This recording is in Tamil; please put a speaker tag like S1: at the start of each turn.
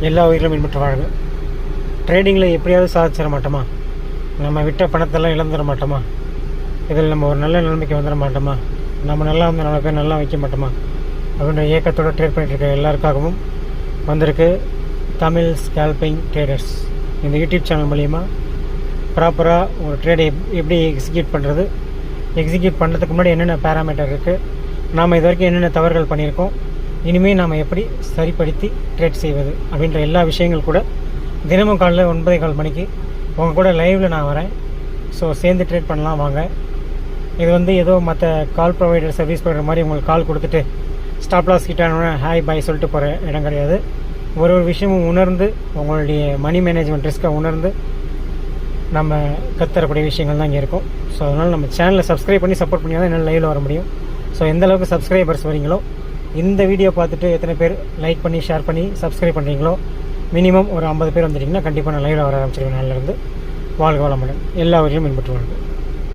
S1: எல்லா உயிரிலும் பின்பற்ற வாழ்க. ட்ரேடிங்கில் எப்படியாவது சாதிச்சிட மாட்டோமா? நம்ம விட்ட பணத்தெல்லாம் இழந்துட மாட்டோமா? இதில் நம்ம ஒரு நல்ல நிலைமைக்கு வந்துட மாட்டோமா? நம்ம நல்லா வந்து நல்ல பேர் நல்லா வைக்க மாட்டோமா அப்படின்ற இயக்கத்தோடு ட்ரேட் பண்ணிகிட்டு இருக்க எல்லாருக்காகவும் வந்திருக்கு தமிழ் ஸ்கேல்பிங் ட்ரேடர்ஸ். இந்த யூடியூப் சேனல் மூலிமா ப்ராப்பராக ஒரு ட்ரேடை எப்படி எக்ஸிக்யூட் பண்ணுறது, எக்ஸிக்யூட் பண்ணுறதுக்கு முன்னாடி என்னென்ன பேராமீட்டர் இருக்குது, நாம் இது வரைக்கும் என்னென்ன தவறுகள் பண்ணியிருக்கோம், இனிமேல் நாம் எப்படி சரிப்படுத்தி ட்ரேட் செய்வது அப்படின்ற எல்லா விஷயங்கள் கூட தினமும் காலையில் 9:15 மணிக்கு உங்கள் கூட லைவில் நான் வரேன். ஸோ சேர்ந்து ட்ரேட் பண்ணலாம் வாங்க. இது வந்து ஏதோ மற்ற கால் ப்ரொவைடர் சர்வீஸ் ப்ரொவைடர் மாதிரி உங்களுக்கு கால் கொடுத்துட்டு ஸ்டாப் லாஸ் கிட்டான ஹாய் பாய் சொல்லிட்டு போகிற இடம் கிடையாது. ஒரு விஷயமும் உணர்ந்து உங்களுடைய மணி மேனேஜ்மெண்ட் ரிஸ்க்கை உணர்ந்து நம்ம கற்றுறக்கூடிய விஷயங்கள் தான் இங்கே இருக்கும். ஸோ அதனால் நம்ம சேனலை சப்ஸ்கிரைப் பண்ணி சப்போர்ட் பண்ணி தான் என்னால் லைவில் வர முடியும். ஸோ எந்த அளவுக்கு சப்ஸ்கிரைபர்ஸ் வரீங்களோ, இந்த வீடியோ பார்த்துட்டு எத்தனை பேர் லைக் பண்ணி ஷேர் பண்ணி சப்ஸ்கிரைப் பண்ணுறீங்களோ, மினிமம் ஒரு 50 பேர் வந்துட்டிங்கன்னா கண்டிப்பாக நான் லைவில் வர ஆரம்பிச்சிருவேன். நாளிலேருந்து வாழ்க வளமுடன். எல்லா வரையிலும் பின்பற்றுவாங்க.